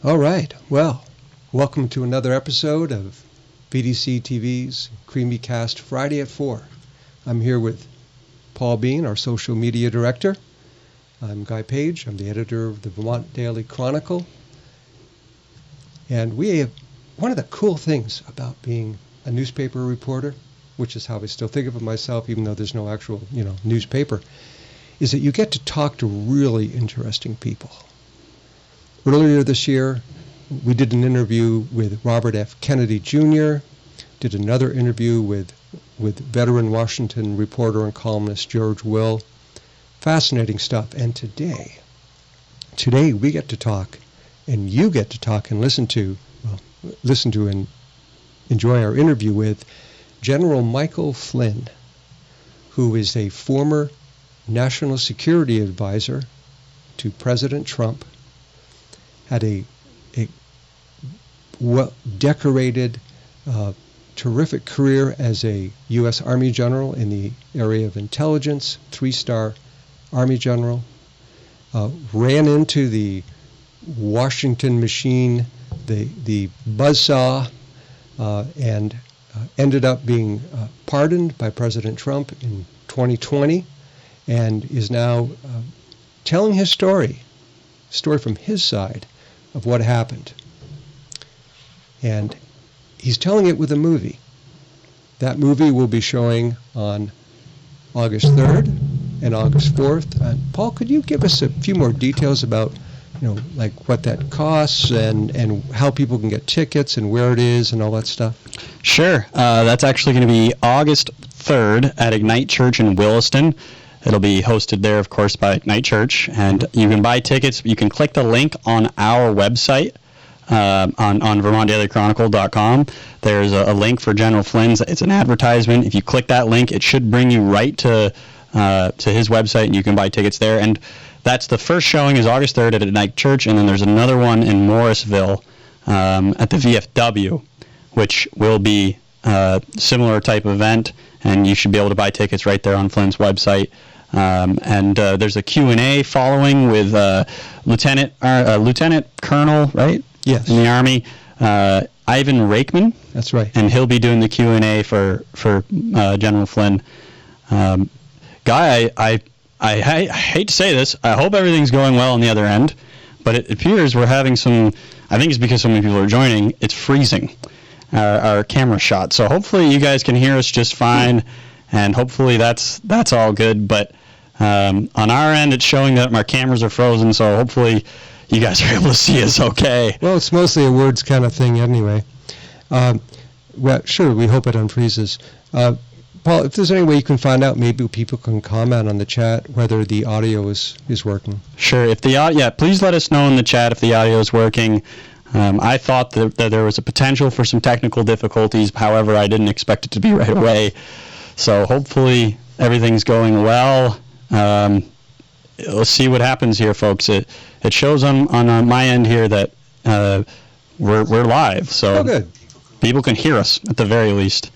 All right. Well, welcome to another episode of VDC-TV's Creemee Cast Friday at 4. I'm here with Paul Bean, our social media director. I'm Guy Page. I'm the editor of the Vermont Daily Chronicle. And we have one of the cool things about being a newspaper reporter, which is how I still think of myself, even though there's no actual, newspaper, is that you get to talk to really interesting people. Earlier this year, we did an interview with Robert F. Kennedy Jr., did another interview with veteran Washington reporter and columnist George Will. Fascinating stuff. And today we get to talk, and you get to talk and listen to and enjoy our interview with General Michael Flynn, who is a former national security advisor to President Trump, had a decorated, terrific career as a U.S. Army general in the area of intelligence, 3-star Army general, ran into the Washington machine, the buzzsaw, and ended up being pardoned by President Trump in 2020, and is now telling his story from his side of what happened. And he's telling it with a movie. That movie will be showing on August 3rd and August 4th. Paul, could you give us a few more details about, like what that costs and how people can get tickets and where it is and all that stuff? Sure. That's actually going to be August 3rd at Ignite Church in Williston. It'll be hosted there, of course, by Ignite Church, and you can buy tickets. You can click the link on our website, on VermontDailyChronicle.com. There's a link for General Flynn's. It's an advertisement. If you click that link, it should bring you right to his website, and you can buy tickets there. And that's the first showing is August 3rd at Ignite Church, and then there's another one in Morrisville at the VFW, which will be a similar type of event, and you should be able to buy tickets right there on Flynn's website. And there's a Q&A following with Lieutenant Colonel, right? Yes. In the Army, Ivan Raikman. That's right. And he'll be doing the Q&A for General Flynn. Guy, I hate to say this. I hope everything's going well on the other end, but it appears we're having some. I think it's because so many people are joining. It's freezing our camera shot. So hopefully you guys can hear us just fine, and hopefully that's all good. But on our end, it's showing that our cameras are frozen. So hopefully you guys are able to see us okay. Well, it's mostly a words kind of thing anyway. Well, sure, we hope it unfreezes. Paul, if there's any way you can find out, maybe people can comment on the chat whether the audio is working. Sure. If the please let us know in the chat if the audio is working. I thought that there was a potential for some technical difficulties. However, I didn't expect it to be right away. So hopefully everything's going well. Let's see what happens here, folks. It shows on my end here that we're live. So good. People can hear us at the very least.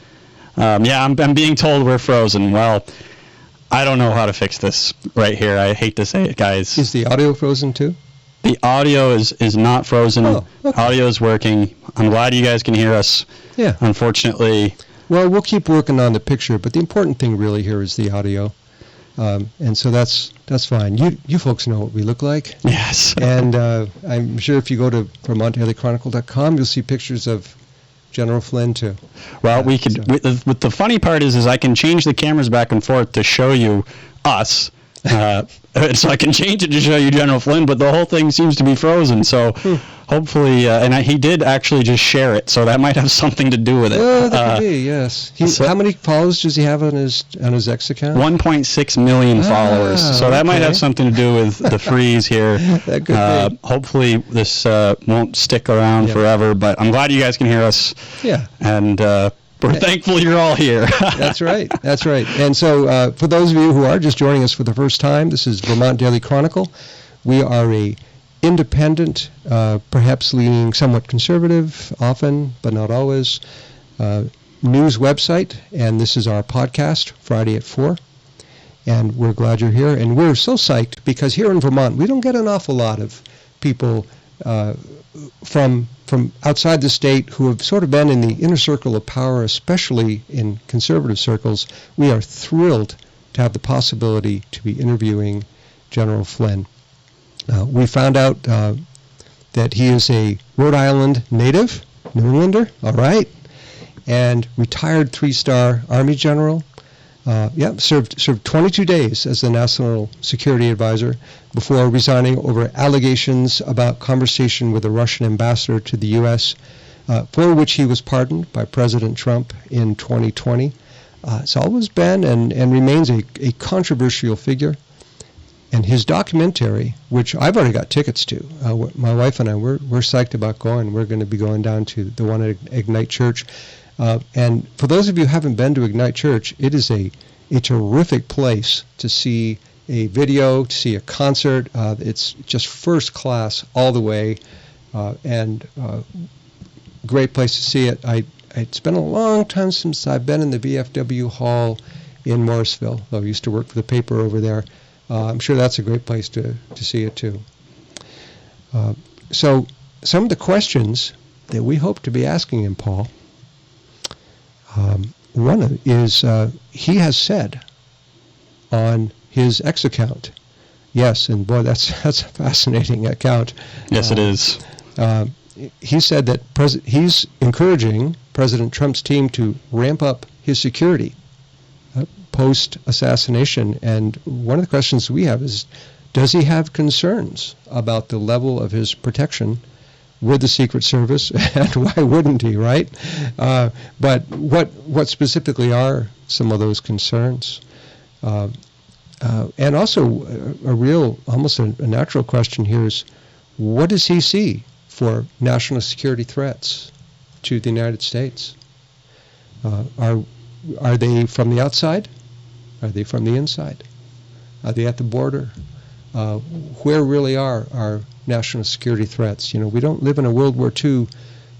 I'm being told we're frozen. Well, I don't know how to fix this right here. I hate to say it, guys. Is the audio frozen too? The audio is not frozen. Oh, okay. Audio is working. I'm glad you guys can hear us. Yeah. Unfortunately. Well, we'll keep working on the picture, but the important thing really here is the audio. And so that's fine. You folks know what we look like. Yes. And I'm sure if you go to VermontDailyChronicle.com, you'll see pictures of General Flynn too. Well, we could. With the funny part is I can change the cameras back and forth to show you us. So I can change it to show you General Flynn, but the whole thing seems to be frozen. So hopefully, he did actually just share it, so that might have something to do with it. That could be, yes. How many followers does he have on his X account? 1.6 million followers. So that might have something to do with the freeze here. That could be. Hopefully this won't stick around forever, but I'm glad you guys can hear us. Yeah. And we're thankful you're all here. That's right. And so for those of you who are just joining us for the first time, this is Vermont Daily Chronicle. We are a independent, perhaps leaning somewhat conservative, often, but not always, news website. And this is our podcast, Friday at 4. And we're glad you're here. And we're so psyched because here in Vermont, we don't get an awful lot of people from outside the state who have sort of been in the inner circle of power, especially in conservative circles, we are thrilled to have the possibility to be interviewing General Flynn. We found out that he is a Rhode Island native, New Englander, all right, and retired 3-star Army general. Served 22 days as the National Security Advisor before resigning over allegations about conversation with a Russian ambassador to the U.S., for which he was pardoned by President Trump in 2020. It's always been and remains a controversial figure. And his documentary, which I've already got tickets to, my wife and I, we're psyched about going. We're going to be going down to the one at Ignite Church. And for those of you who haven't been to Ignite Church, it is a terrific place to see a video, to see a concert. It's just first class all the way, and great place to see it. It's been a long time since I've been in the VFW hall in Morrisville, though I used to work for the paper over there. I'm sure that's a great place to see it too. So some of the questions that we hope to be asking him, Paul, one is he has said on his X account, yes, and boy, that's a fascinating account. Yes, it is. He said that he's encouraging President Trump's team to ramp up his security post-assassination. And one of the questions we have is, does he have concerns about the level of his protection with the Secret Service? And why wouldn't he, right? But what specifically are some of those concerns? And also a real, almost a natural question here is, what does he see for national security threats to the United States? Are they from the outside? Are they from the inside? Are they at the border? Where really are our national security threats? We don't live in a World War II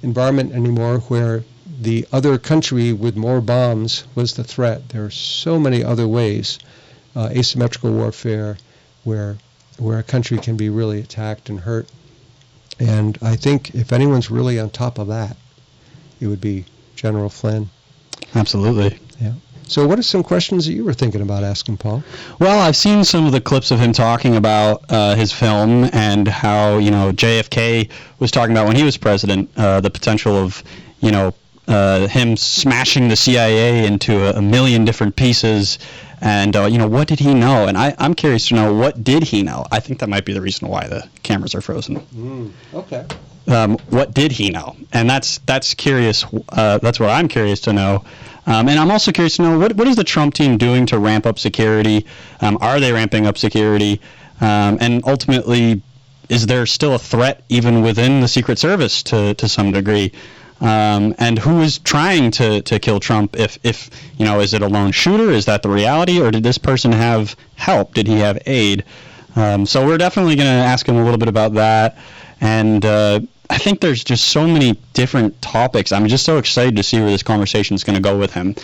environment anymore where the other country with more bombs was the threat. There are so many other ways, asymmetrical warfare, where a country can be really attacked and hurt. And I think if anyone's really on top of that, it would be General Flynn. Absolutely. Yeah. So what are some questions that you were thinking about asking, Paul? Well, I've seen some of the clips of him talking about his film and how, JFK was talking about when he was president, the potential of, him smashing the CIA into a million different pieces. And, what did he know? And I'm curious to know, what did he know? I think that might be the reason why the cameras are frozen. Okay. What did he know? And that's curious. That's what I'm curious to know. And I'm also curious to know, what is the Trump team doing to ramp up security? Are they ramping up security? And ultimately, is there still a threat even within the Secret Service to some degree? And who is trying to kill Trump? If is it a lone shooter? Is that the reality? Or did this person have help? Did he have aid? So we're definitely going to ask him a little bit about that. And I think there's just so many different topics. I'm just so excited to see where this conversation is going to go with him,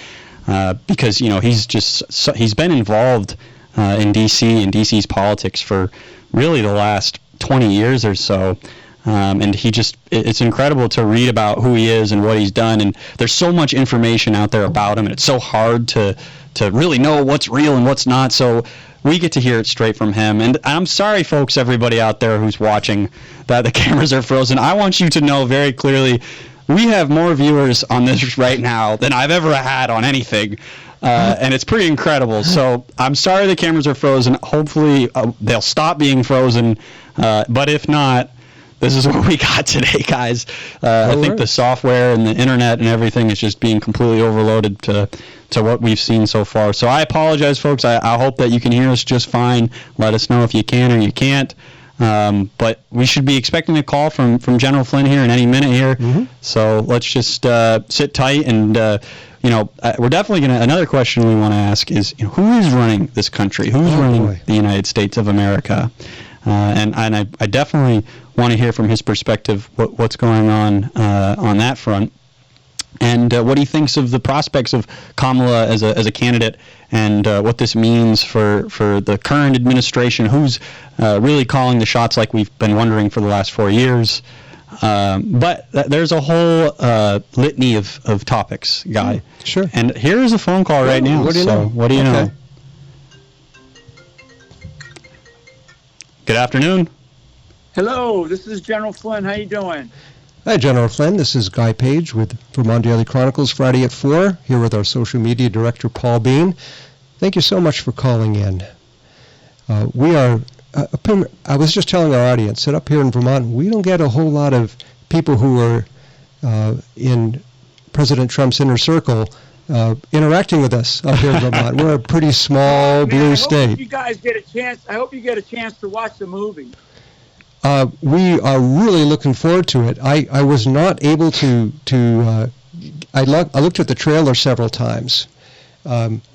because he's been involved in D.C. and D.C.'s politics for really the last 20 years or so. And it's incredible to read about who he is and what he's done. And there's so much information out there about him, and it's so hard to really know what's real and what's not. So we get to hear it straight from him. And I'm sorry, folks, everybody out there who's watching, that the cameras are frozen. I want you to know very clearly, we have more viewers on this right now than I've ever had on anything. And it's pretty incredible. So I'm sorry the cameras are frozen. Hopefully they'll stop being frozen. But if not, this is what we got today, guys. I think the software and the internet and everything is just being completely overloaded to what we've seen so far. So I apologize, folks. I hope that you can hear us just fine. Let us know if you can or you can't. But we should be expecting a call from General Flynn here in any minute here. Mm-hmm. So let's just sit tight. And, we're definitely going to, another question we want to ask is, who is running this country? Who's running the United States of America? And I definitely want to hear from his perspective what's going on that front, and what he thinks of the prospects of Kamala as a candidate, and what this means for the current administration, who's really calling the shots like we've been wondering for the last 4 years. But there's a whole litany of topics, Guy. Sure. And here's a phone call right now. What do you know? What do you know? Good afternoon. Hello, this is General Flynn. How you doing? Hi, General Flynn. This is Guy Page with Vermont Daily Chronicles, Friday at 4, here with our social media director, Paul Bean. Thank you so much for calling in. We are, I was just telling our audience that up here in Vermont, we don't get a whole lot of people who are in President Trump's inner circle interacting with us up here in Vermont. We're a pretty small blue state. I hope you guys get a chance. I hope you get a chance to watch the movie. We are really looking forward to it. I was not able to I looked at the trailer several times.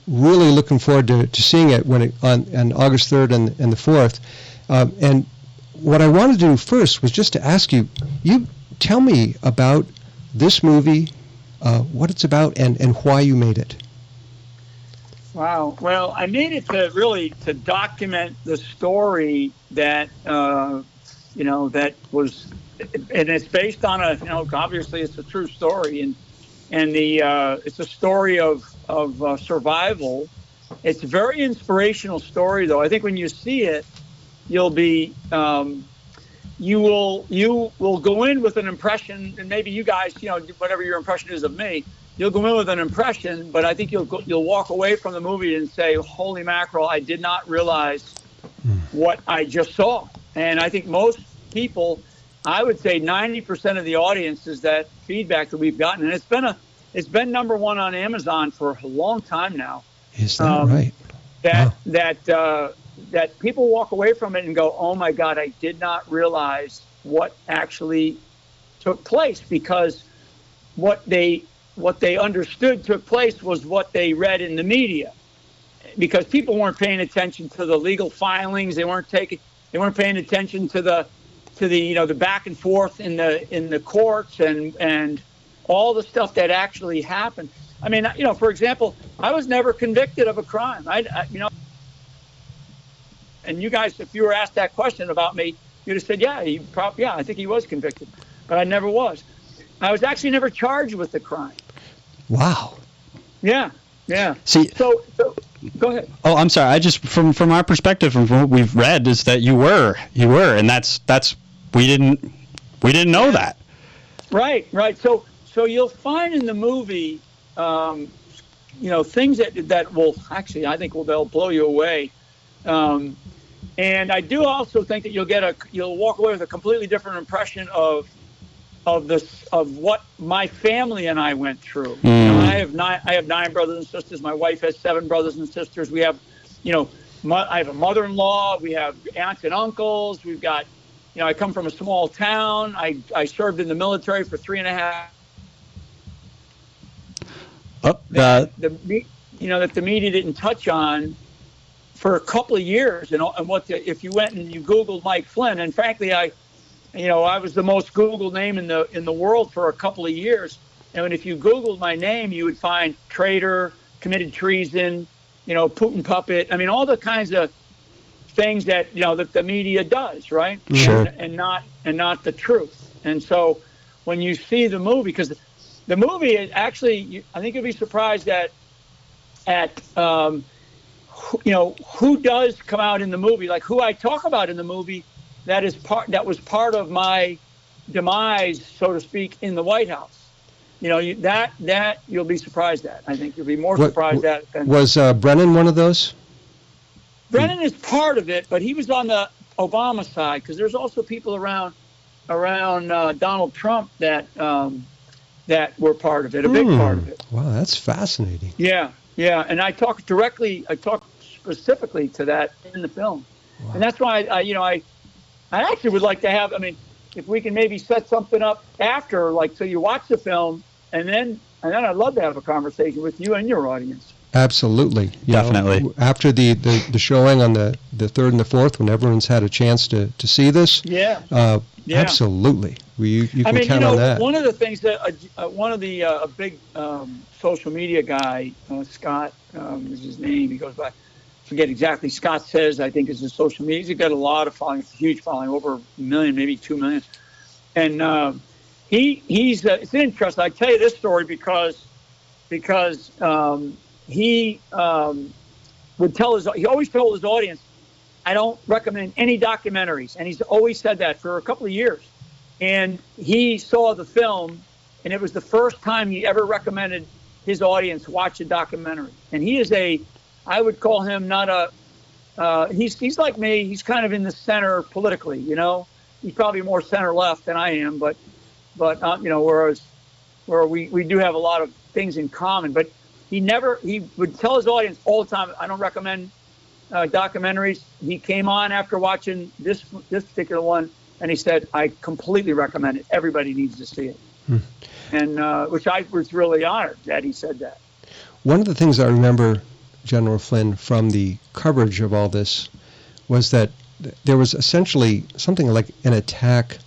Really looking forward to seeing it on August 3rd and the 4th. And what I wanted to do first was just to ask you tell me about this movie, what it's about, and why you made it. Wow. Well, I made it to document the story that that was, and it's based on obviously it's a true story, and it's a story of survival. It's a very inspirational story, though. I think when you see it, you'll be you will go in with an impression, and maybe you guys, whatever your impression is of me, you'll go in with an impression, but I think you'll walk away from the movie and say, "Holy mackerel! I did not realize what I just saw." And I think most people, I would say 90% of the audience, is that feedback that we've gotten, and it's been number one on Amazon for a long time now. Is that right? That people walk away from it and go, "Oh my God, I did not realize what actually took place," because what they understood took place was what they read in the media, because people weren't paying attention to the legal filings. They weren't paying attention to the back and forth in the courts and all the stuff that actually happened. I mean, for example, I was never convicted of a crime. And you guys, if you were asked that question about me, you'd have said, yeah, I think he was convicted, but I never was. I was actually never charged with the crime. Wow. Yeah. See, so go ahead. Oh, I'm sorry. I just from our perspective, from what we've read, is that you were, and that's we didn't know that. Right. So you'll find in the movie, things that will actually, I think they'll blow you away. And I do also think that you'll walk away with a completely different impression of what my family and I went through. I have 9 brothers and sisters. My wife has 7 brothers and sisters. We have, I have a mother-in-law. We have aunts and uncles. We've got, I come from a small town. I served in the military for 3.5. That the media didn't touch on for a couple of years, and if you went and you Googled Mike Flynn, and frankly, I was the most Googled name in the world for a couple of years. And if you Googled my name, you would find traitor, committed treason, Putin puppet. I mean, all the kinds of things that that the media does, right? Sure. And not the truth. And so when you see the movie, because the movie is actually, I think you'll be surprised at who does come out in the movie, like who I talk about in the movie. That was part of my demise, so to speak, in the White House. That you'll be surprised at. I think you'll be more surprised at. Was Brennan one of those? Brennan is part of it, but he was on the Obama side, because there's also people around Donald Trump that were part of it, a big part of it. Wow, that's fascinating. Yeah, and I talk specifically to that in the film, wow. And that's why I actually would like to have, if we can maybe set something up after, so you watch the film, and then I'd love to have a conversation with you and your audience. Absolutely. Definitely. After the showing on the 3rd and the 4th, when everyone's had a chance to see this. Yeah. Absolutely. You can count on that. One of the things that, a big social media guy, Scott is his name, he goes by, forget exactly, Scott Says, I think is his social media. He's got a lot of following, a huge following, over 1 million, maybe 2 million. And he's it's interesting. I tell you this story because he always told his audience, I don't recommend any documentaries, and he's always said that for a couple of years. And he saw the film, and it was the first time he ever recommended his audience watch a documentary. And he is I would call him not a, he's like me. He's kind of in the center politically, you know. He's probably more center left than I am, but you know, where we do have a lot of things in common. But he would tell his audience all the time, I don't recommend documentaries. He came on after watching this particular one, and he said, I completely recommend it. Everybody needs to see it. And which I was really honored that he said that. One of the things I remember, General Flynn, from the coverage of all this was that there was essentially something like an attack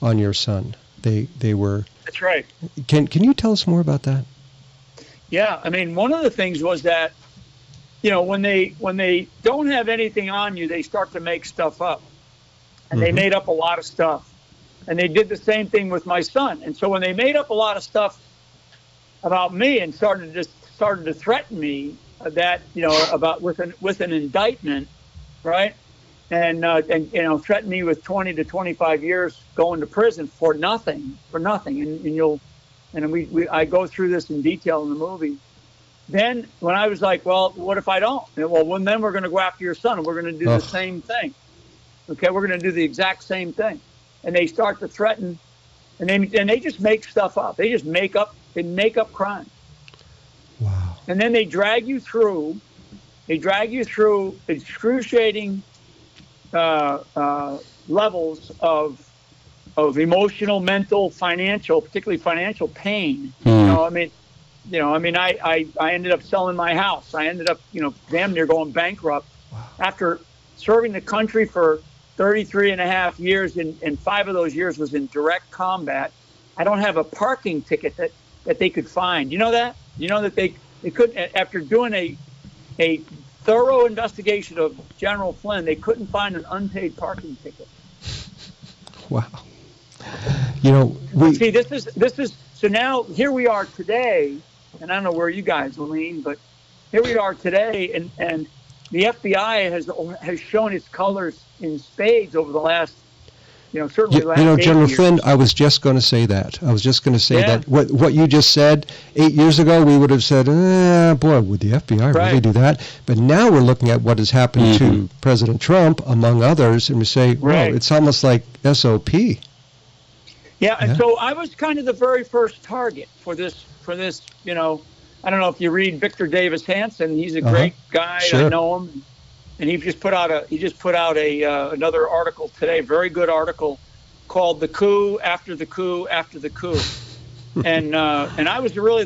on your son. They were. That's right. Can you tell us more about that? Yeah, I mean, one of the things was that, you know, when they don't have anything on you, they start to make stuff up. And they made up a lot of stuff. And they did the same thing with my son. And so when they made up a lot of stuff about me and started to threaten me that, you know, about with an indictment, right? And you know, threaten me with 20 to 25 years going to prison for nothing. And I go through this in detail in the movie. Then when I was like, well, what if I don't? Well, then we're going to go after your son, and we're going to do the same thing. Okay, we're going to do the exact same thing. And they start to threaten, and they just make stuff up. They just make up crime. Wow. And then they drag you through excruciating levels of emotional, mental, financial, particularly financial pain. I ended up selling my house. I ended up, you know, damn near going bankrupt. Wow. After serving the country for 33 and a half years, and 5 of those years was in direct combat. I don't have a parking ticket that they could find. You know that? You know that they couldn't, after doing a thorough investigation of General Flynn, they couldn't find an unpaid parking ticket. Wow. You know, see, this is so now here we are today, and I don't know where you guys lean, but here we are today, and the FBI has shown its colors in spades over the last, you know, certainly the last 8 years. General Flynn, I was just going to say that. That what you just said 8 years ago, we would have said, boy, would the FBI really do that? But now we're looking at what has happened to President Trump, among others, and we say, well, it's almost like SOP. Yeah, and so I was kind of the very first target for this, you know. I don't know if you read Victor Davis Hanson. He's a great guy. Sure. I know him, and he just put out another article today, very good article, called "The Coup After the Coup After the Coup," and I was really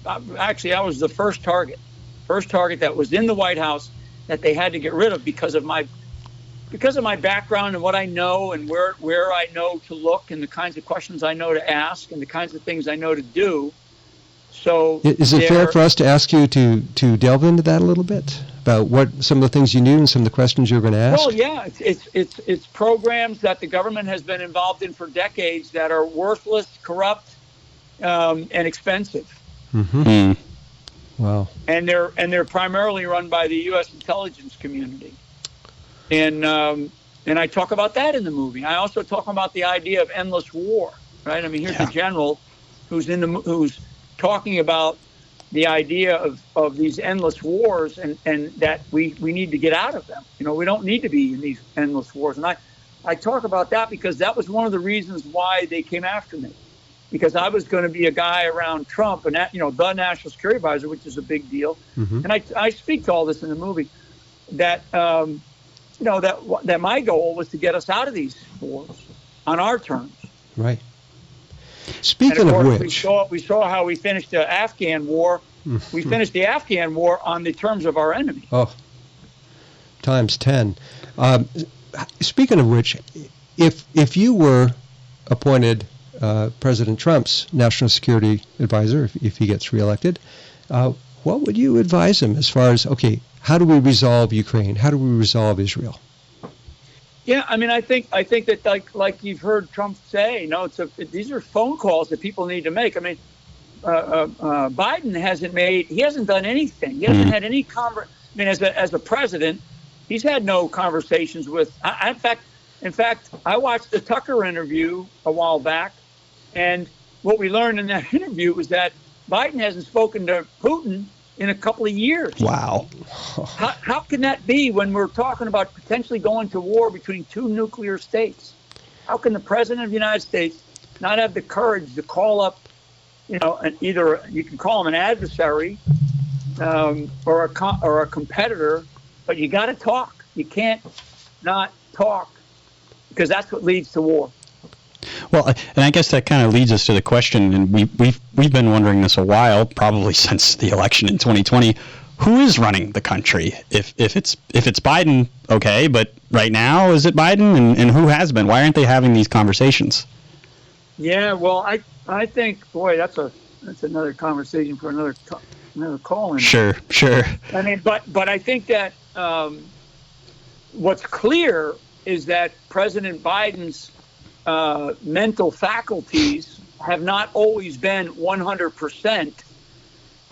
I was the first target that was in the White House that they had to get rid of because of my background and what I know and where I know to look and the kinds of questions I know to ask and the kinds of things I know to do. So is it fair for us to ask you to delve into that a little bit about what some of the things you knew and some of the questions you were going to ask? Well, yeah, it's programs that the government has been involved in for decades that are worthless, corrupt, and expensive. Mm-hmm. Wow. And they're primarily run by the U.S. intelligence community, and I talk about that in the movie. I also talk about the idea of endless war. Right? I mean, here's a general who's talking about the idea of these endless wars and that we need to get out of them. You know, we don't need to be in these endless wars. And I talk about that because that was one of the reasons why they came after me, because I was going to be a guy around Trump and that, you know, the national security advisor, which is a big deal. Mm-hmm. And I speak to all this in the movie that, you know, that my goal was to get us out of these wars on our terms. Right. Speaking of which, we saw how we finished the Afghan war. We finished the Afghan war on the terms of our enemy. Oh, times 10. Speaking of which, if you were appointed President Trump's national security advisor, if he gets reelected, what would you advise him as far as, okay, how do we resolve Ukraine? How do we resolve Israel? Yeah, I mean, I think that like you've heard Trump say, these are phone calls that people need to make. I mean, Biden hasn't done anything. He hasn't had any as a president, he's had no conversations with. In fact, I watched the Tucker interview a while back, and what we learned in that interview was that Biden hasn't spoken to Putin in a couple of years. Wow. How can that be when we're talking about potentially going to war between two nuclear states? How can the president of the United States not have the courage to call up, either you can call him an adversary or a competitor, but you got to talk. You can't not talk, because that's what leads to war. Well, and I guess that kind of leads us to the question, and we've been wondering this a while, probably since the election in 2020. Who is running the country? If it's Biden, okay, but right now, is it Biden? And who has been? Why aren't they having these conversations? Yeah, well, I think, boy, that's another conversation for another call. Sure. I mean, but I think that what's clear is that President Biden's mental faculties have not always been 100%.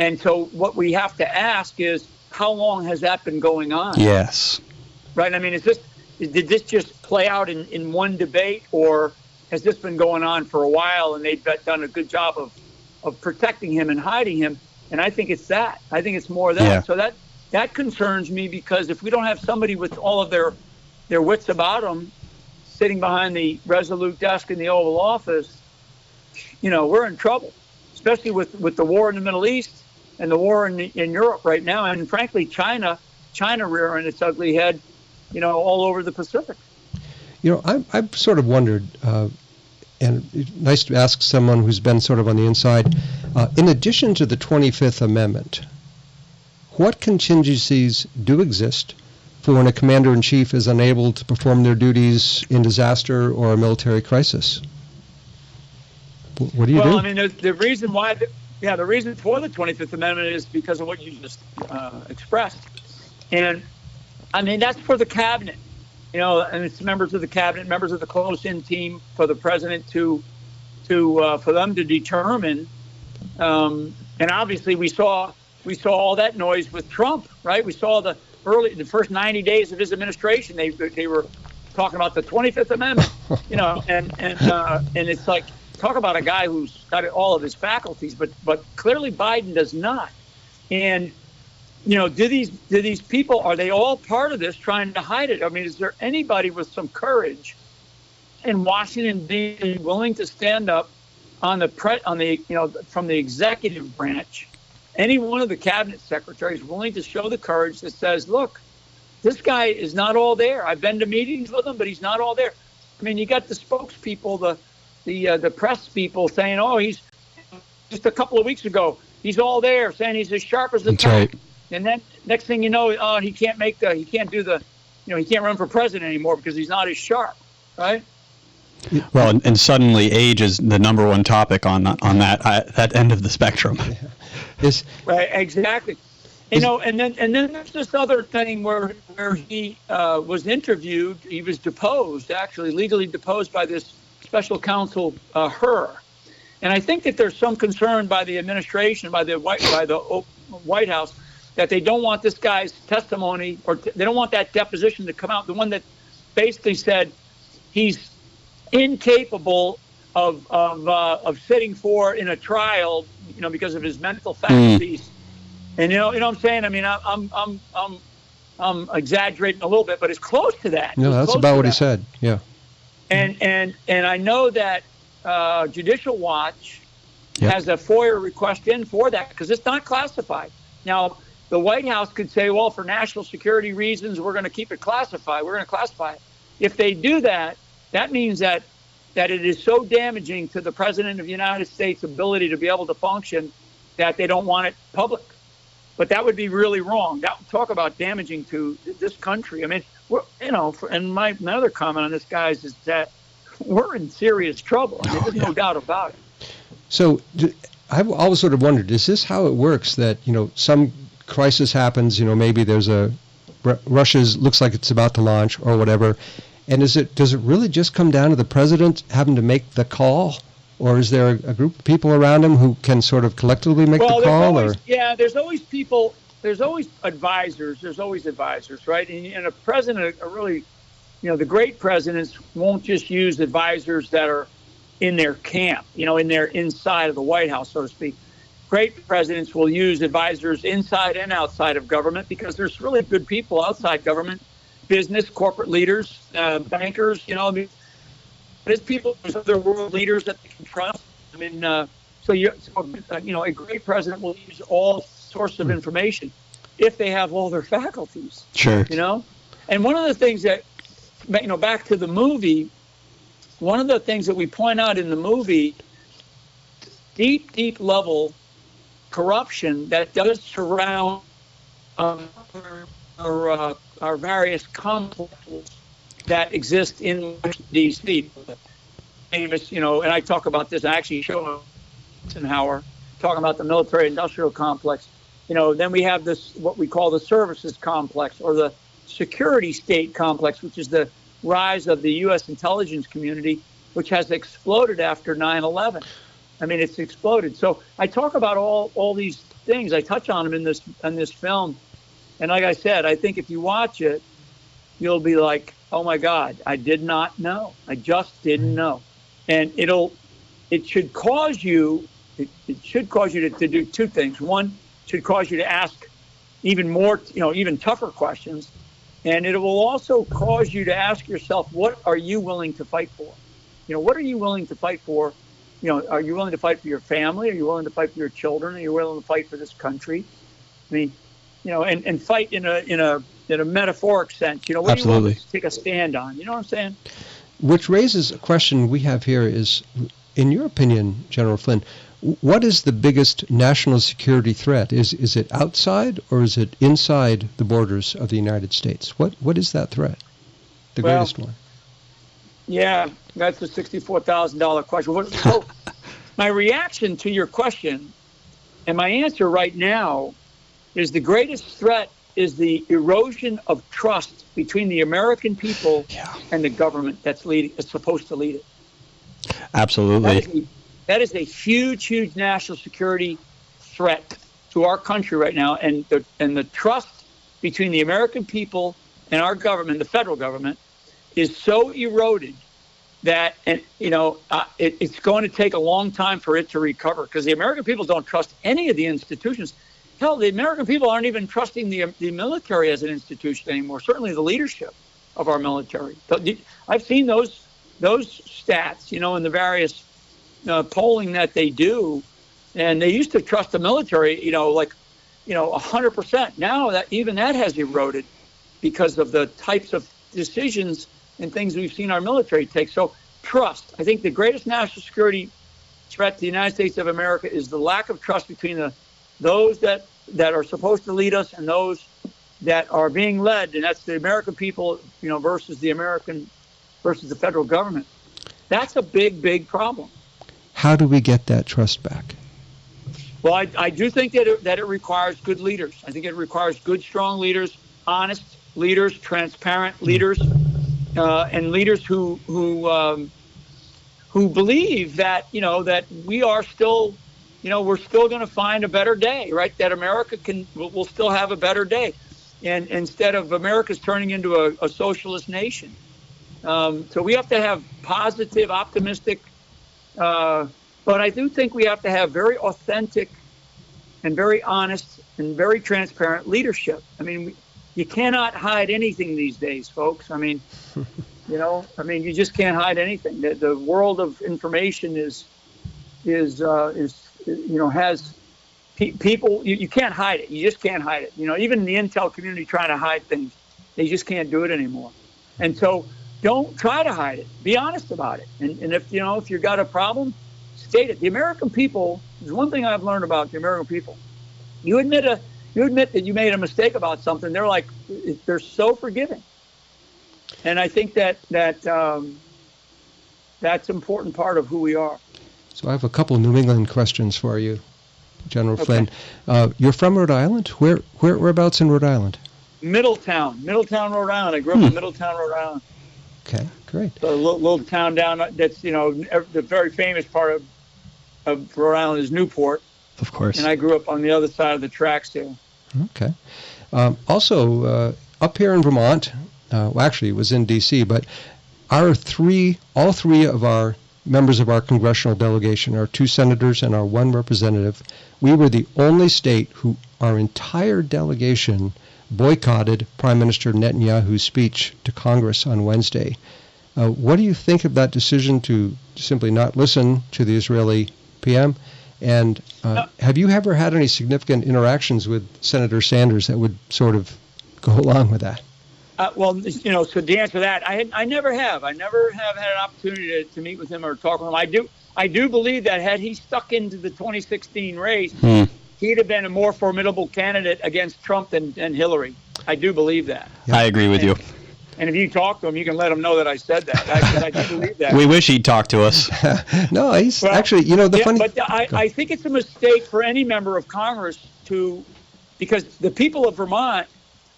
And so what we have to ask is, how long has that been going on? Yes. Right? I mean, did this just play out in one debate, or has this been going on for a while and they've done a good job of protecting him and hiding him? And I think it's that. I think it's more that. Yeah. So that concerns me, because if we don't have somebody with all of their wits about them sitting behind the resolute desk in the Oval Office, we're in trouble, especially with the war in the Middle East and the war in Europe right now, and frankly, China rearing its ugly head, all over the Pacific. I've sort of wondered, and nice to ask someone who's been sort of on the inside, in addition to the 25th Amendment, what contingencies do exist for when a commander-in-chief is unable to perform their duties in disaster or a military crisis? What do you do? Well, I mean, the reason why, the reason for the 25th Amendment is because of what you just expressed. And, I mean, that's for the cabinet, and it's members of the cabinet, members of the close-in team for the president to for them to determine. And obviously we saw all that noise with Trump, right? We saw the first 90 days of his administration, they were talking about the 25th Amendment, and it's like, talk about a guy who's got all of his faculties, but clearly Biden does not. And do these people, are they all part of this trying to hide it? I mean, is there anybody with some courage in Washington being willing to stand up from the executive branch? Any one of the cabinet secretaries willing to show the courage that says, look, this guy is not all there. I've been to meetings with him, but he's not all there. I mean, you got the spokespeople, the press people saying, oh, he's just a couple of weeks ago, he's all there, saying he's as sharp as a tack. Right. And then next thing you know, he can't run for president anymore because he's not as sharp, right? Well, and suddenly age is the number one topic on that end of the spectrum. Yeah. Right, exactly. And then there's this other thing where he was interviewed. He was deposed, actually legally deposed by this special counsel, Hur. And I think that there's some concern by the administration, by the White House, that they don't want this guy's testimony, or they don't want that deposition to come out. The one that basically said he's incapable of sitting in a trial, because of his mental faculties. And you know what I'm saying? I mean, I'm exaggerating a little bit, but it's close to that. No, that's about what he said. Yeah. And I know that Judicial Watch has a FOIA request in for that, because it's not classified. Now, the White House could say, well, for national security reasons, we're going to keep it classified. We're going to classify it. If they do that, that means that it is so damaging to the President of the United States' ability to be able to function that they don't want it public. But that would be really wrong. Talk about damaging to this country. I mean, and my other comment on this, guys, is that we're in serious trouble. I mean, there's no doubt about it. So I've always sort of wondered, is this how it works, that, some crisis happens, maybe there's Russia's looks like it's about to launch or whatever, And does it really just come down to the president having to make the call, or is there a group of people around him who can sort of collectively make the call? There's always people. There's always advisors. There's always advisors, right? And a president, the great presidents won't just use advisors that are in their camp, in their inside of the White House, so to speak. Great presidents will use advisors inside and outside of government because there's really good people outside government, business, corporate leaders, bankers, there's people, there's other world leaders that they can trust. I mean, a great president will use all sorts of information if they have all their faculties. Sure. And one of the things that, back to the movie, one of the things that we point out in the movie, deep level corruption that does surround our various complexes that exist in D.C. Famous, and I talk about this. I actually show Eisenhower talking about the military-industrial complex. Then we have this, what we call the services complex, or the security state complex, which is the rise of the U.S. intelligence community, which has exploded after 9/11. I mean, it's exploded. So I talk about all these things. I touch on them in this film. And like I said, I think if you watch it, you'll be like, oh my God, I did not know. I just didn't know. And it should cause you to do two things. One, it should cause you to ask even more, even tougher questions. And it will also cause you to ask yourself, what are you willing to fight for? What are you willing to fight for? Are you willing to fight for your family? Are you willing to fight for your children? Are you willing to fight for this country? I mean, and fight in a metaphoric sense. What Absolutely. do you want to take a stand on? You know what I'm saying? Which raises a question we have here is, in your opinion, General Flynn, what is the biggest national security threat? Is it outside or is it inside the borders of the United States? What is that threat? The greatest one? Yeah, that's a $64,000 question. So my reaction to your question and my answer right now is the greatest threat is the erosion of trust between the American people and the government that's supposed to lead it. Absolutely. That is a huge national security threat to our country right now, and the trust between the American people and our government, the federal government, is so eroded that it's going to take a long time for it to recover, because the American people don't trust any of the institutions. Hell, the American people aren't even trusting the military as an institution anymore, certainly the leadership of our military. I've seen those stats, in the various polling that they do, and they used to trust the military, 100%. Now that has eroded because of the types of decisions and things we've seen our military take. So trust. I think the greatest national security threat to the United States of America is the lack of trust between those that are supposed to lead us and those that are being led, and that's the American people, versus the federal government. That's a big problem. How do we get that trust back? Well, I do think that it requires good leaders. I think it requires good, strong leaders, honest leaders, transparent leaders, and leaders who believe that that we are still, we're still going to find a better day, right? That America will still have a better day, and instead of America's turning into a socialist nation. So we have to have positive, optimistic. But I do think we have to have very authentic and very honest and very transparent leadership. I mean, you cannot hide anything these days, folks. I mean, you just can't hide anything. The world of information has people. You can't hide it. You just can't hide it. Even the intel community trying to hide things, they just can't do it anymore. And so, don't try to hide it. Be honest about it. And if you've got a problem, state it. The American people, there's one thing I've learned about the American people. You admit that you made a mistake about something, they're so forgiving. And I think that's an important part of who we are. So I have a couple New England questions for you, General Flynn. You're from Rhode Island? Whereabouts in Rhode Island? Middletown, Rhode Island. I grew up in Middletown, Rhode Island. Okay, great. So a little town down that's, the very famous part of Rhode Island is Newport. Of course. And I grew up on the other side of the tracks there. Okay. Also, up here in Vermont, well, actually it was in D.C., but all three of our members of our congressional delegation, our 2 senators and our 1 representative, we were the only state who our entire delegation boycotted Prime Minister Netanyahu's speech to Congress on Wednesday. What do you think of that decision to simply not listen to the Israeli PM? And have you ever had any significant interactions with Senator Sanders that would sort of go along with that? So to answer that, I never have. I never have had an opportunity to meet with him or talk with him. I do believe that had he stuck into the 2016 race, he'd have been a more formidable candidate against Trump than Hillary. I do believe that. Yeah. I agree with you. And if you talk to him, you can let him know that I said that. I do believe that. We wish he'd talk to us. No, he's actually, funny... But I think it's a mistake for any member of Congress because the people of Vermont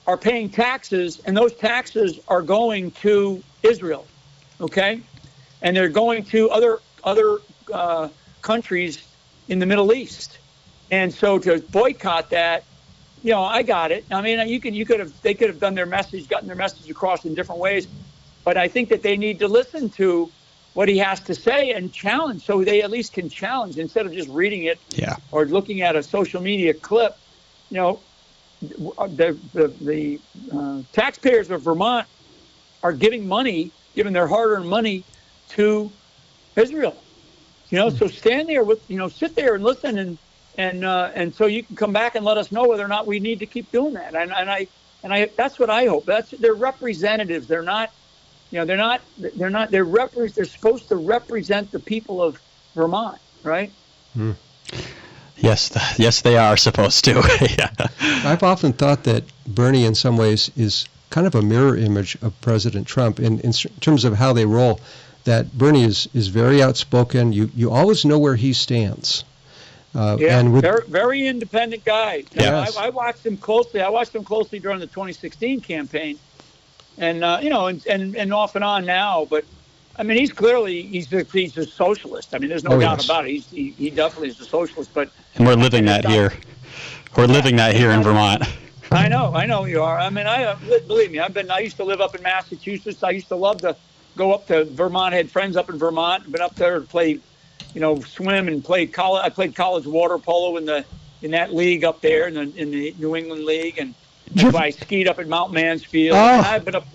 are paying taxes, and those taxes are going to Israel, okay? And they're going to other countries in the Middle East. And so to boycott that, I got it. I mean, they could have gotten their message across in different ways. But I think that they need to listen to what he has to say and challenge, so they at least can challenge instead of just reading it or looking at a social media clip. The taxpayers of Vermont are giving their hard-earned money to Israel. So stand there sit there and listen, and so you can come back and let us know whether or not we need to keep doing that. And I that's what I hope. They're representatives. They're not. They're supposed to represent the people of Vermont, right? Hmm. Yes, they are supposed to. Yeah. I've often thought that Bernie, in some ways, is kind of a mirror image of President Trump in terms of how they roll. That Bernie is very outspoken. You always know where he stands. Very, very independent guy. Yes. I watched him closely. I watched him closely during the 2016 campaign, and and off and on now. But I mean, he's a socialist. I mean, there's no doubt about it. He definitely is a socialist. And we're living that here. We're living that here in Vermont. I know you are. I mean, believe me, I used to live up in Massachusetts. I used to love to go up to Vermont. I had friends up in Vermont. Been up there to play, swim and played college. I played college water polo in that league up there in the New England League, and I skied up at Mount Mansfield. Oh. And I've been up.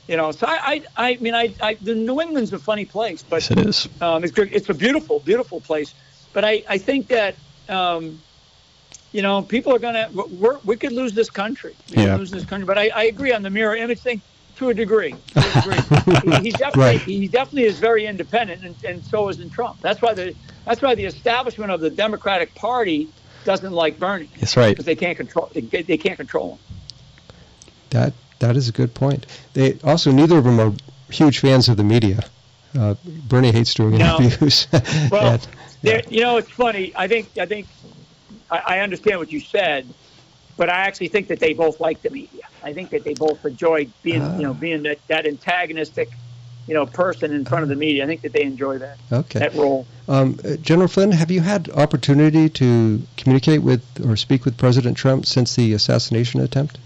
So the New England's a funny place, but yes, it is. It's a beautiful, beautiful place. But I think that people are we could lose this country. But I agree on the mirror image thing to a degree. He definitely is very independent, and so is in Trump. That's why the establishment of the Democratic Party doesn't like Bernie. That's right. Because they can't control him. That is a good point. They also, neither of them are huge fans of the media. Bernie hates doing interviews. Well, it's funny. I think I understand what you said, but I actually think that they both like the media. I think that they both enjoy being, being that antagonistic, person in front of the media. I think that they enjoy that. Okay. That role. General Flynn, have you had opportunity to communicate with or speak with President Trump since the assassination attempt?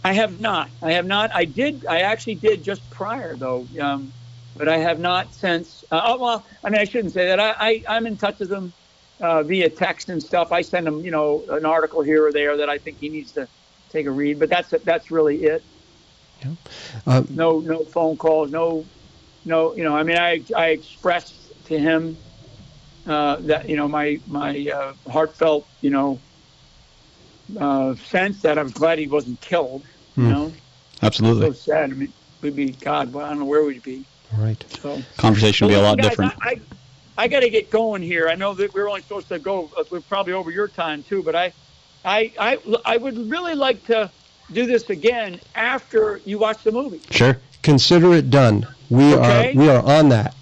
I have not. I actually did just prior, though. But I have not since. I shouldn't say that. I'm in touch with him via text and stuff. I send him, an article here or there that I think he needs to take a read. But that's really it. Yeah. No phone calls. No. I expressed to him that my heartfelt sense that I was glad he wasn't killed. Absolutely. So sad. I mean, we'd be God. Well, I don't know where we'd be. Right. So conversation would be a lot guys, different. I got to get going here. I know that we're only supposed to go. We're probably over your time too. But I would really like to do this again after you watch the movie. Sure. Consider it done. We are on that.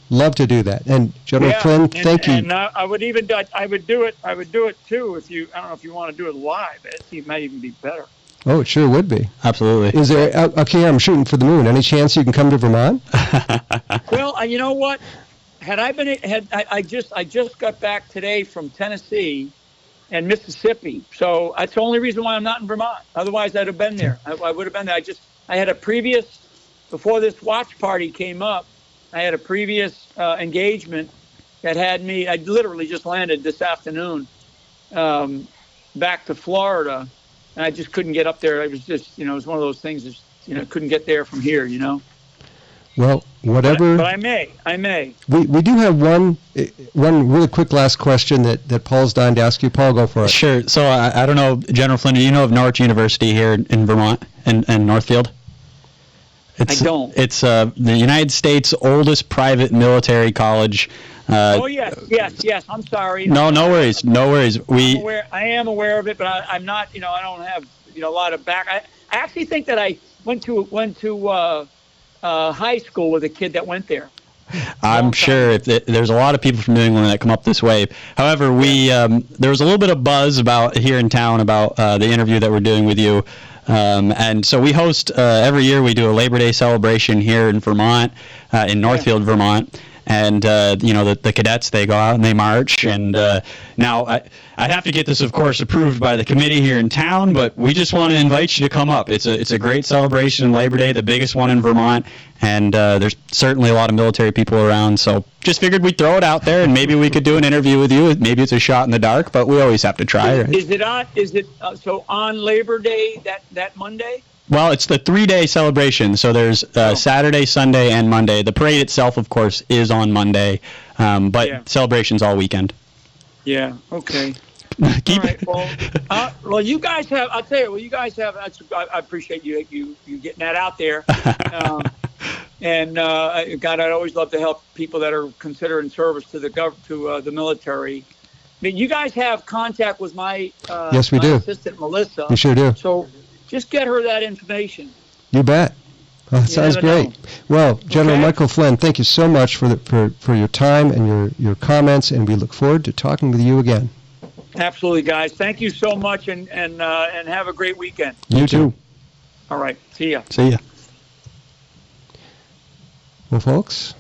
Love to do that. And General Flynn, thank you. And I would do it too. I don't know if you want to do it live. It might even be better. Oh, it sure would be. Absolutely. Is there? Okay, I'm shooting for the moon. Any chance you can come to Vermont? Well, you know what? I just got back today from Tennessee and Mississippi, so that's the only reason why I'm not in Vermont. Otherwise, I'd have been there. I would have been there. I had a previous, before this watch party came up, I had a previous engagement that had me. I literally just landed this afternoon back to Florida, and I just couldn't get up there. It was just, it was one of those things. Couldn't get there from here. Well, whatever. But I may. We do have one really quick last question that Paul's dying to ask you. Paul, go for it. Sure. So I don't know, General Flynn, do you know of Norwich University here in Vermont and Northfield? I don't. It's the United States' oldest private military college. Yes. I'm sorry. No worries. I am aware of it, but I'm not. I don't have a lot of back. I actually think that I went to high school with a kid that went there. I'm sure there's a lot of people from New England that come up this way. However, there was a little bit of buzz about here in town about the interview that we're doing with you. And so we host every year. We do a Labor Day celebration here in Vermont, in Northfield, Vermont. And the cadets, they go out and they march. And now I'd have to get this, of course, approved by the committee here in town. But we just want to invite you to come up. It's a great celebration, Labor Day, the biggest one in Vermont. And there's certainly a lot of military people around. So just figured we'd throw it out there, and maybe we could do an interview with you. Maybe it's a shot in the dark, but we always have to try. Right? Is it on Labor Day that Monday? Well, it's the 3-day celebration, so there's Saturday, Sunday, and Monday. The parade itself, of course, is on Monday, but celebration's all weekend. Yeah, okay. All right, well, you guys have, I'll tell you, I appreciate you getting that out there. God, I'd always love to help people that are considering service to the military. I mean, you guys have contact with my yes, we do. Assistant, Melissa. We sure do. So just get her that information. You bet. Oh, that sounds great. Know. Well, General Michael Flynn, thank you so much for your time and your comments, and we look forward to talking with you again. Absolutely, guys. Thank you so much, and have a great weekend. You too. All right. See ya. See ya. Well, folks,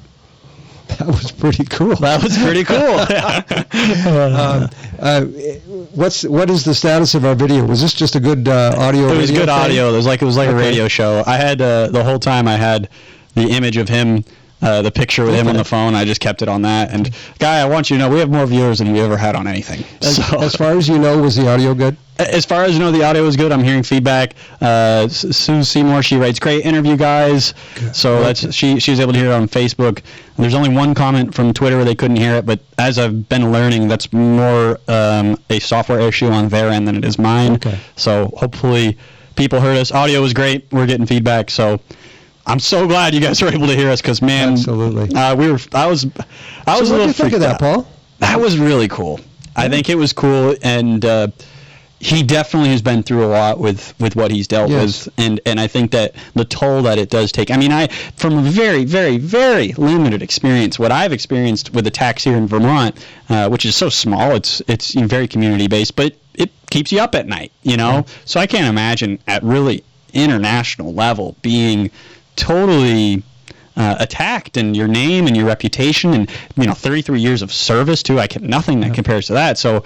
that was pretty cool. That was pretty cool. What is the status of our video? Was this just a good audio? It was good thing? audio. It was like a radio show. I had the whole time I had the image of him, the picture with him on the phone. I just kept it on that. And Guy, I want you to know we have more viewers than we ever had on anything. As far as you know, was the audio good? As far as you know, the audio was good. I'm hearing feedback. Sue Seymour, she writes, great interview, guys. Good. So she was able to hear it on Facebook. There's only one comment from Twitter where they couldn't hear it, but as I've been learning, that's more a software issue on their end than it is mine. Okay. So hopefully people heard us. Audio was great. We're getting feedback. So I'm so glad you guys were able to hear us because, man, absolutely. I was a little what do you think of that, Paul? That was really cool. I think it was cool, and he definitely has been through a lot with what he's dealt with, and I think that the toll that it does take. I mean, from a very, very, very limited experience, what I've experienced with attacks here in Vermont, which is so small, it's very community based, but it keeps you up at night, Yeah. So I can't imagine at really international level being totally attacked, and your name and your reputation, and 33 years of service too. Nothing that compares to that. So.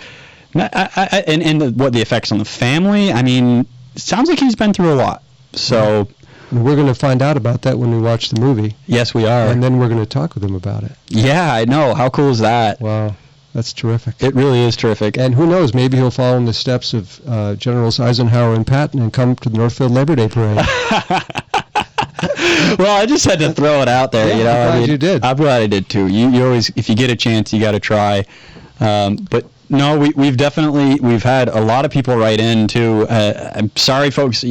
And what the effects on the family, I mean, it sounds like he's been through a lot. So we're going to find out about that when we watch the movie. Yes, we are. And then we're going to talk with him about it. Yeah, I know. How cool is that? Wow, that's terrific. It really is terrific. And who knows, maybe he'll follow in the steps of Generals Eisenhower and Patton and come to the Northfield Labor Day Parade. Well, I just had to throw it out there. Yeah, I'm glad you did. I'm glad I did too. You always, if you get a chance, you got to try. But no, we've had a lot of people write in too. I'm sorry, folks.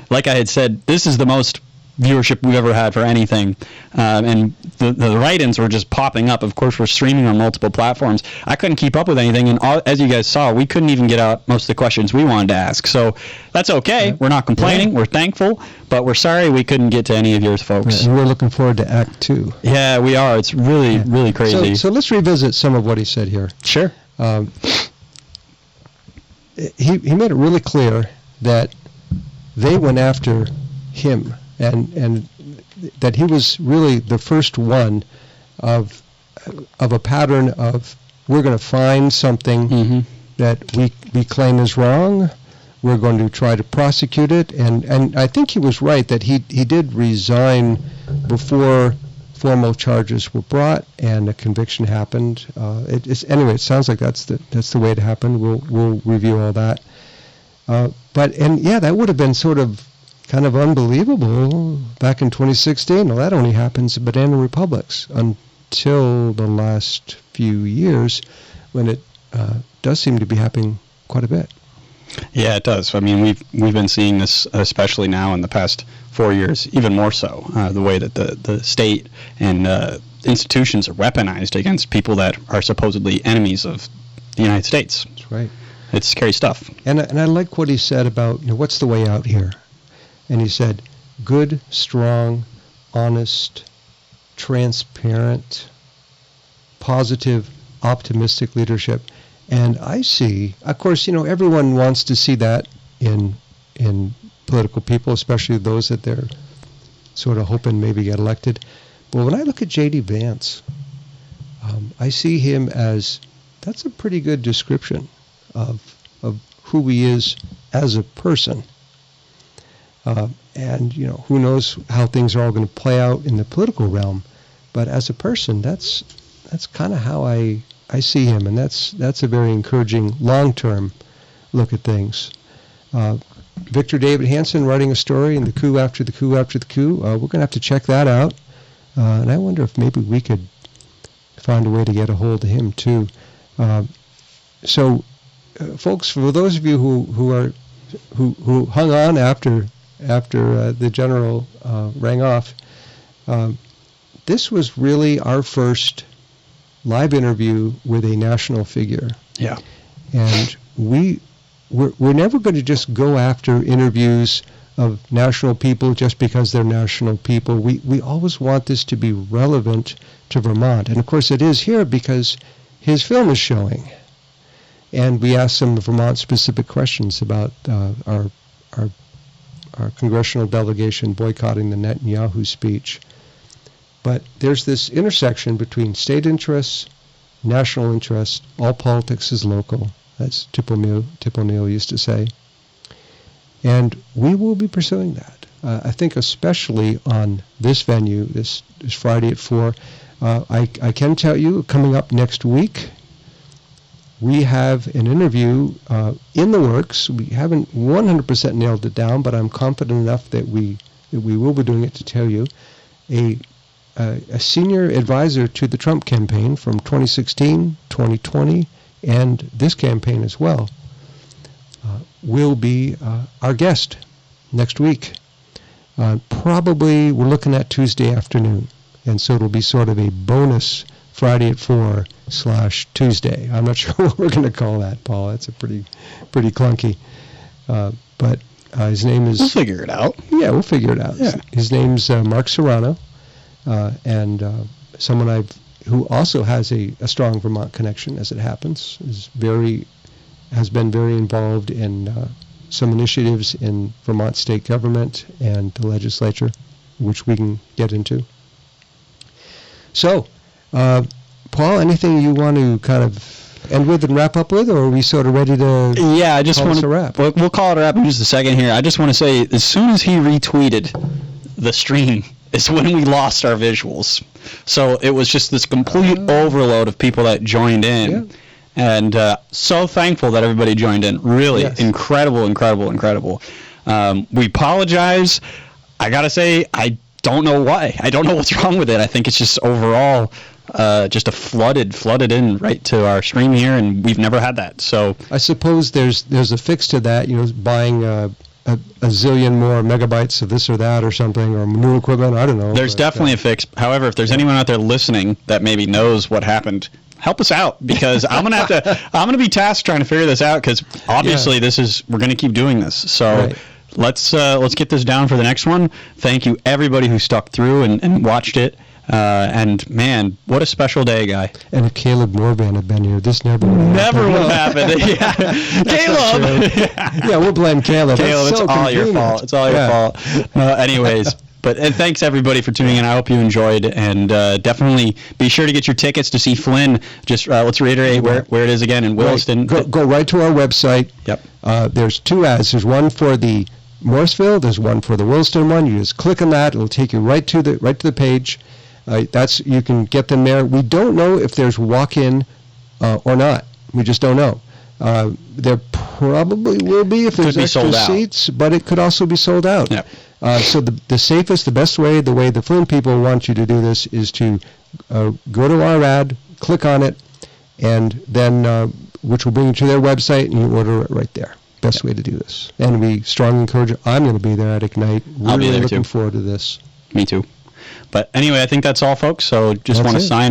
Like I had said, this is the most viewership we've ever had for anything, and the write-ins were just popping up. Of course, we're streaming on multiple platforms. I couldn't keep up with anything, and as you guys saw, we couldn't even get out most of the questions we wanted to ask. So that's okay. We're not complaining. We're thankful, but we're sorry we couldn't get to any of yours, folks. And we're looking forward to Act 2. Yeah, we are. It's really, really crazy. So let's revisit some of what he said here. Sure. He made it really clear that they went after him, and that he was really the first one of a pattern of, we're going to find something that we claim is wrong. We're going to try to prosecute it, and I think he was right that he did resign before formal charges were brought and a conviction happened. Anyway, it sounds like that's the way it happened. We'll review all that. That would have been sort of kind of unbelievable back in 2016. Well, that only happens in banana republics until the last few years, when it does seem to be happening quite a bit. Yeah, it does. I mean, we've been seeing this, especially now in the past 4 years, even more so, the way that the state and institutions are weaponized against people that are supposedly enemies of the United States. That's right. It's scary stuff. And I like what he said about, what's the way out here? And he said, good, strong, honest, transparent, positive, optimistic leadership. And I see, of course, everyone wants to see that in political people, especially those that they're sort of hoping maybe get elected. But when I look at J.D. Vance, I see him as, that's a pretty good description of who he is as a person. And who knows how things are all going to play out in the political realm. But as a person, that's kind of how I see him, and that's a very encouraging long-term look at things. Victor David Hansen writing a story in The Coup After the Coup After the Coup. We're going to have to check that out, and I wonder if maybe we could find a way to get a hold of him too. Folks, for those of you who hung on after the general rang off, this was really our first live interview with a national figure. Yeah. And we're never going to just go after interviews of national people just because they're national people. We always want this to be relevant to Vermont. And of course it is here because his film is showing. And we asked some Vermont specific questions about our congressional delegation boycotting the Netanyahu speech. But there's this intersection between state interests, national interests, all politics is local. That's Tip O'Neill used to say. And we will be pursuing that. I think especially on this venue, this Friday at 4. I can tell you, coming up next week, we have an interview in the works. We haven't 100% nailed it down, but I'm confident enough that we will be doing it to tell you. A senior advisor to the Trump campaign from 2016, 2020, and this campaign as well, will be our guest next week. Probably we're looking at Tuesday afternoon, and so it'll be sort of a bonus Friday at 4/Tuesday. I'm not sure what we're going to call that, Paul. That's a pretty clunky. But his name is... We'll figure it out. Yeah, we'll figure it out. Yeah. His name's Mark Serrano. And someone who also has a strong Vermont connection, as it happens, has been very involved in some initiatives in Vermont state government and the legislature, which we can get into. So, Paul, anything you want to kind of end with and wrap up with, or are we sort of ready to? Yeah, I just want to wrap. We'll call it a wrap in just a second here. I just want to say, as soon as he retweeted the stream, is when we lost our visuals. So it was just this complete overload of people that joined in. Yeah. And so thankful that everybody joined in. Really, yes. Incredible. We apologize. I got to say, I don't know why. I don't know what's wrong with it. I think it's just overall just a flooded in right to our stream here, and we've never had that. So I suppose there's a fix to that, buying a zillion more megabytes of this or that or something, or new equipment. I don't know. There's definitely a fix. However, if there's anyone out there listening that maybe knows what happened, help us out, because I'm gonna be tasked trying to figure this out, because obviously we're gonna keep doing this. So let's get this down for the next one. Thank you everybody who stuck through and watched it. And man, what a special day, guy. And if Caleb Morvan had been here, this never would have Never would happened. have happened. Yeah. Caleb. Yeah, we'll blame Caleb. Caleb, That's it's so all your convenient. fault. It's all your fault. Anyways, and thanks everybody for tuning in. I hope you enjoyed, and definitely be sure to get your tickets to see Flynn. Just let's reiterate where it is again in Williston. Go right to our website. Yep. There's 2 ads. There's one for the Morrisville. There's one for the Williston one. You just click on that. It'll take you right to the page. You can get them there. We don't know if there's walk-in or not. We just don't know. There probably will be if there's extra seats, but it could also be sold out. Yep. So the safest, the best way, the way the Flynn people want you to do this is to go to our ad, click on it, and then which will bring you to their website, and you order it right there. Best way to do this. And we strongly encourage you. I'm going to be there at Ignite. I'll be there looking too. forward to this. Me too. But anyway, I think that's all, folks. So just want to sign